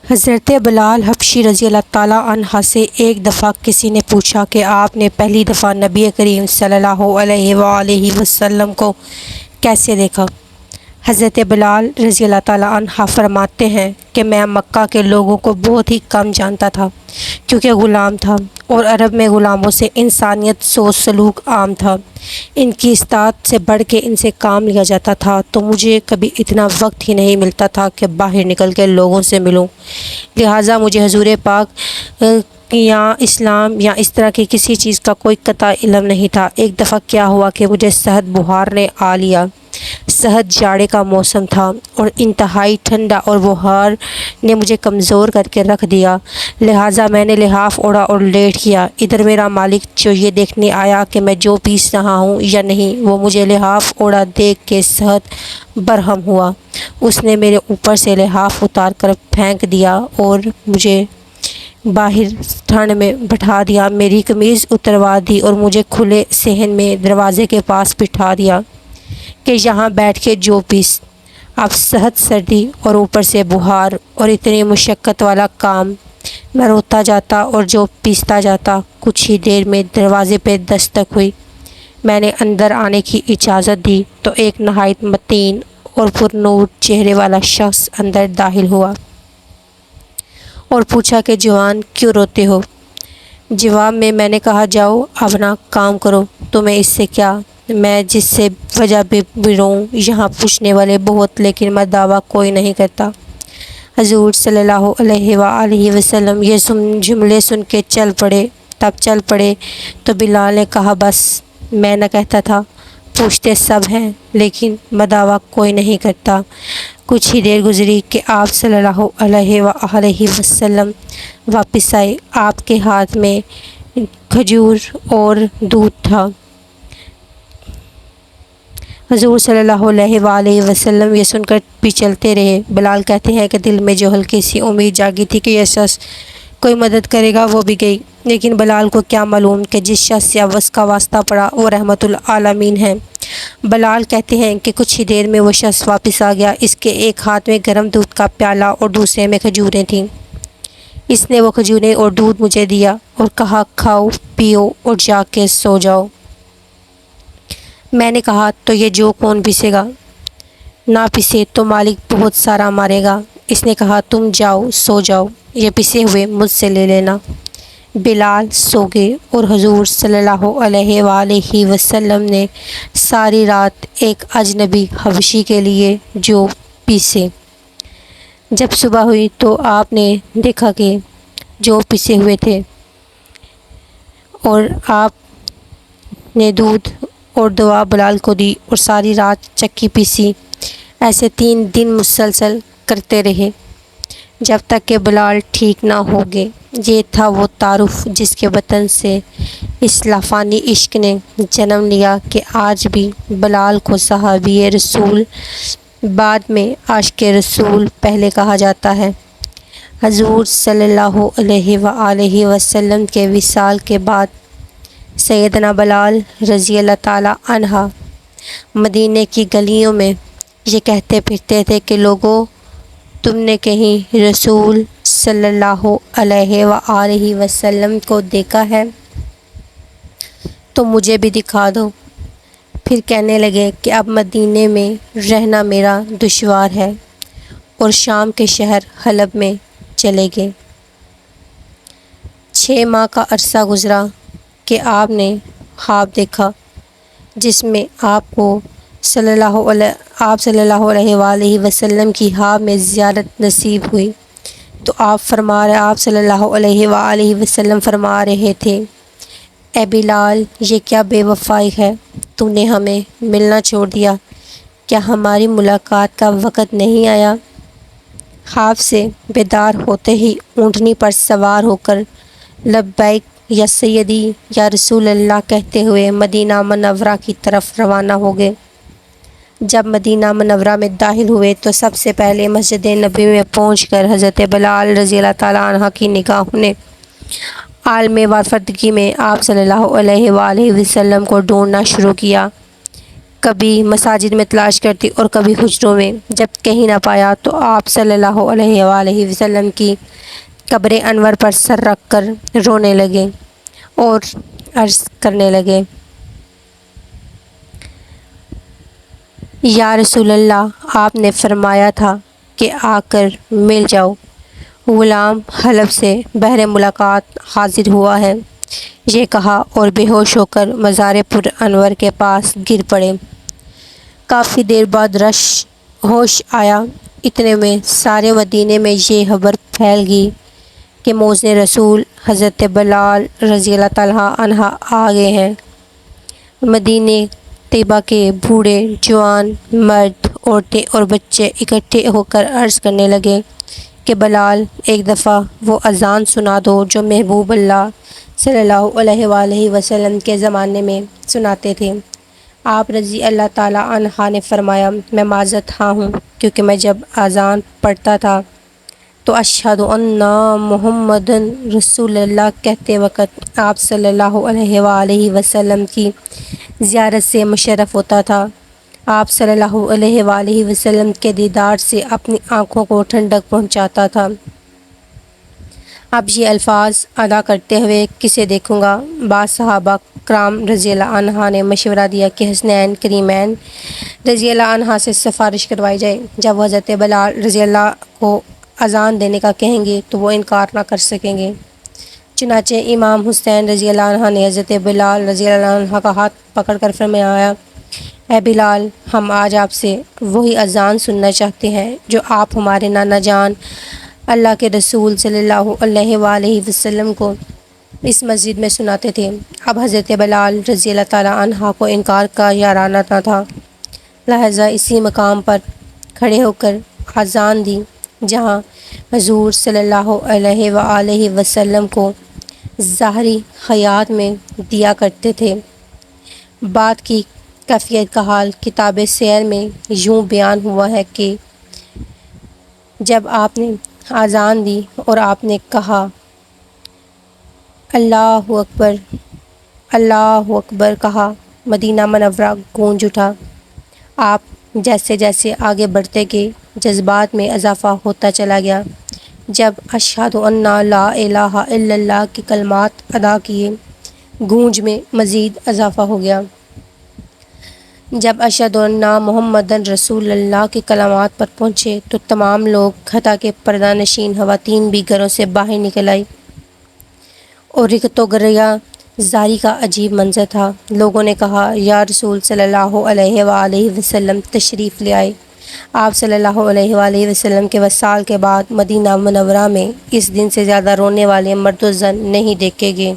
حضرت بلال حبشی رضی اللہ تعالیٰ عنہ سے ایک دفعہ کسی نے پوچھا کہ آپ نے پہلی دفعہ نبی کریم صلی اللہ علیہ وآلہ وسلم کو کیسے دیکھا؟ حضرت بلال رضی اللہ تعالیٰ عنہ فرماتے ہیں کہ میں مکہ کے لوگوں کو بہت ہی کم جانتا تھا کیونکہ غلام تھا، اور عرب میں غلاموں سے انسانیت سوچ سلوک عام تھا۔ ان کی اطاعت سے بڑھ کے ان سے کام لیا جاتا تھا، تو مجھے کبھی اتنا وقت ہی نہیں ملتا تھا کہ باہر نکل کے لوگوں سے ملوں۔ لہٰذا مجھے حضور پاک یا اسلام یا اس طرح کی کسی چیز کا کوئی قطع علم نہیں تھا۔ ایک دفعہ کیا ہوا کہ مجھے سخت بخار نے آ لیا۔ سخت جاڑے کا موسم تھا اور انتہائی ٹھنڈا، اور بخار نے مجھے کمزور کر کے رکھ دیا۔ لہٰذا میں نے لحاف اوڑھا اور لیٹ گیا۔ ادھر میرا مالک جو یہ دیکھنے آیا کہ میں جو پیس رہا ہوں یا نہیں، وہ مجھے لحاف اوڑھا دیکھ کے سخت برہم ہوا۔ اس نے میرے اوپر سے لحاف اتار کر پھینک دیا اور مجھے باہر ٹھنڈ میں بٹھا دیا۔ میری قمیض اتروا دی اور مجھے کھلے صحن میں دروازے کے پاس بٹھا دیا کہ یہاں بیٹھ کے جو پیس۔ اب سخت سردی اور اوپر سے بخار اور اتنی مشقت والا کام۔ میں روتا جاتا اور جو پیستا جاتا۔ کچھ ہی دیر میں دروازے پہ دستک ہوئی۔ میں نے اندر آنے کی اجازت دی تو ایک نہایت متین اور پرنور چہرے والا شخص اندر داخل ہوا اور پوچھا کہ جوان کیوں روتے ہو؟ جواب میں نے کہا جاؤ اپنا کام کرو، تمہیں اس سے کیا؟ میں جس سے وجہ بھی روں، یہاں پوچھنے والے بہت لیکن میں دعویٰ کوئی نہیں کرتا۔ حضور صلی اللہ علیہ وآلہ وسلم یہ جملے سن کے چل پڑے تو بلال نے کہا بس میں نہ کہتا تھا، پوچھتے سب ہیں لیکن میں دعویٰ کوئی نہیں کرتا۔ کچھ ہی دیر گزری کہ آپ صلی اللہ علیہ وآلہ وسلم واپس آئے۔ آپ کے ہاتھ میں کھجور اور دودھ تھا۔ حضور صلی اللہ علیہ وآلہ وسلم یہ سن کر بھی چلتے رہے۔ بلال کہتے ہیں کہ دل میں جو ہلکی سی امید جاگی تھی کہ یہ شخص کوئی مدد کرے گا وہ بھی گئی، لیکن بلال کو کیا معلوم کہ جس شخص سے اب اس کا واسطہ پڑا وہ رحمت العالمین ہے۔ بلال کہتے ہیں کہ کچھ ہی دیر میں وہ شخص واپس آ گیا۔ اس کے ایک ہاتھ میں گرم دودھ کا پیالہ اور دوسرے میں کھجوریں تھیں۔ اس نے وہ کھجوریں اور دودھ مجھے دیا اور کہا کھاؤ پیو اور جا کے سو جاؤ۔ میں نے کہا تو یہ جو کون پیسے گا؟ نہ پیسے تو مالک بہت سارا مارے گا۔ اس نے کہا تم جاؤ سو جاؤ، یہ پسے ہوئے مجھ سے لے لینا۔ بلال سو گئے اور حضور صلی اللہ علیہ وآلہ وسلم نے ساری رات ایک اجنبی حبشی کے لیے جو پیسے۔ جب صبح ہوئی تو آپ نے دیکھا کہ جو پسے ہوئے تھے اور آپ نے دودھ اور دوا بلال کو دی اور ساری رات چکی پیسی۔ ایسے 3 دن مسلسل کرتے رہے جب تک کہ بلال ٹھیک نہ ہو گئے۔ یہ تھا وہ تعارف جس کے وطن سے اس لافانی عشق نے جنم لیا کہ آج بھی بلال کو صحابی رسول بعد میں عاشق رسول پہلے کہا جاتا ہے۔ حضور صلی اللہ علیہ وآلہ وسلم کے وصال کے بعد سیدنا بلال رضی اللہ تعالیٰ عنہ مدینے کی گلیوں میں یہ کہتے پھرتے تھے کہ لوگوں تم نے کہیں رسول صلی اللہ علیہ وآلہ وسلم کو دیکھا ہے تو مجھے بھی دکھا دو۔ پھر کہنے لگے کہ اب مدینے میں رہنا میرا دشوار ہے، اور شام کے شہر حلب میں چلے گئے۔ 6 ماہ کا عرصہ گزرا کہ آپ نے خواب دیکھا جس میں آپ صلی اللہ علیہ وآلہ وسلم کی خواب میں زیارت نصیب ہوئی تو آپ صلی اللہ علیہ وآلہ وسلم فرما رہے تھے اے بلال یہ کیا بے وفائی ہے، تو نے ہمیں ملنا چھوڑ دیا، کیا ہماری ملاقات کا وقت نہیں آیا؟ خواب سے بیدار ہوتے ہی اونٹنی پر سوار ہو کر لبیک یا سیدی یا رسول اللہ کہتے ہوئے مدینہ منورہ کی طرف روانہ ہو گئے۔ جب مدینہ منورہ میں داخل ہوئے تو سب سے پہلے مسجد نبوی میں پہنچ کر حضرت بلال رضی اللہ تعالیٰ عنہ کی نگاہوں نے عالم وافردگی میں آپ صلی اللہ علیہ وآلہ وسلم کو ڈھونڈنا شروع کیا۔ کبھی مساجد میں تلاش کرتی اور کبھی حجروں میں۔ جب کہیں نہ پایا تو آپ صلی اللہ علیہ وآلہ وسلم کی قبر انور پر سر رکھ کر رونے لگے اور عرض کرنے لگے، یا رسول اللہ، آپ نے فرمایا تھا کہ آ کر مل جاؤ، غلام حلب سے بہر ملاقات حاضر ہوا ہے، یہ کہا اور بے ہوش ہو کر مزار پر انور کے پاس گر پڑے۔ کافی دیر بعد ہوش آیا، اتنے میں سارے مدینے میں یہ خبر پھیل گئی کہ موذن رسول حضرت بلال رضی اللہ تعالیٰ عنہ آ گئے ہیں۔ مدینہ طیبہ کے بوڑھے، جوان، مرد، عورتیں اور بچے اکٹھے ہو کر عرض کرنے لگے کہ بلال، ایک دفعہ وہ اذان سنا دو جو محبوب اللہ صلی اللہ علیہ وآلہ وسلم کے زمانے میں سناتے تھے۔ آپ رضی اللہ تعالیٰ عنہ نے فرمایا، میں معذرت خواہ ہوں، کیونکہ میں جب اذان پڑھتا تھا تو اشہد ان محمد رسول اللہ کہتے وقت آپ صلی اللہ علیہ وآلہ وسلم کی زیارت سے مشرف ہوتا تھا۔ آپ صلی اللہ علیہ وآلہ وسلم کے دیدار سے اپنی آنکھوں کو ٹھنڈک پہنچاتا تھا۔ اب یہ الفاظ ادا کرتے ہوئے کسے دیکھوں گا؟ بعض صحابہ کرام رضی اللہ عنہ نے مشورہ دیا کہ حسنین کریمین رضی اللہ عنہ سے سفارش کروائی جائے، جب وہ حضرت بلال رضی اللہ کو اذان دینے کا کہیں گے تو وہ انکار نہ کر سکیں گے۔ چنانچہ امام حسین رضی اللہ عنہ نے حضرت بلال رضی اللہ عنہ کا ہاتھ پکڑ کر فرمایا، اے بلال، ہم آج آپ سے وہی اذان سننا چاہتے ہیں جو آپ ہمارے نانا جان اللہ کے رسول صلی اللہ علیہ وآلہ وسلم کو اس مسجد میں سناتے تھے۔ اب حضرت بلال رضی اللہ تعالیٰ عنہ کو انکار کا یارانہ نہ تھا، لہذا اسی مقام پر کھڑے ہو کر اذان دی جہاں حضور صلی اللہ علیہ وآلہ وسلم کو ظاہری حیات میں دیا کرتے تھے۔ بات کی کیفیت کا حال کتاب سیر میں یوں بیان ہوا ہے کہ جب آپ نے اذان دی اور آپ نے کہا اللہ اکبر، اللہ اکبر کہا، مدینہ منورہ گونج اٹھا۔ آپ جیسے جیسے آگے بڑھتے گئے جذبات میں اضافہ ہوتا چلا گیا۔ جب اشہد ان لا الہ الا اللہ کے کلمات ادا کیے، گونج میں مزید اضافہ ہو گیا۔ جب اشہد ان محمد رسول اللہ کے کلمات پر پہنچے تو تمام لوگ خطا کے پردہ نشین خواتین بھی گھروں سے باہر نکل آئی اور رکت و گریہ زاری کا عجیب منظر تھا۔ لوگوں نے کہا، یا رسول صلی اللہ علیہ وآلہ وسلم تشریف لے آئے۔ آپ صلی اللہ علیہ وآلہ وسلم کے وصال کے بعد مدینہ منورہ میں اس دن سے زیادہ رونے والے مرد و زن نہیں دیکھے گئے۔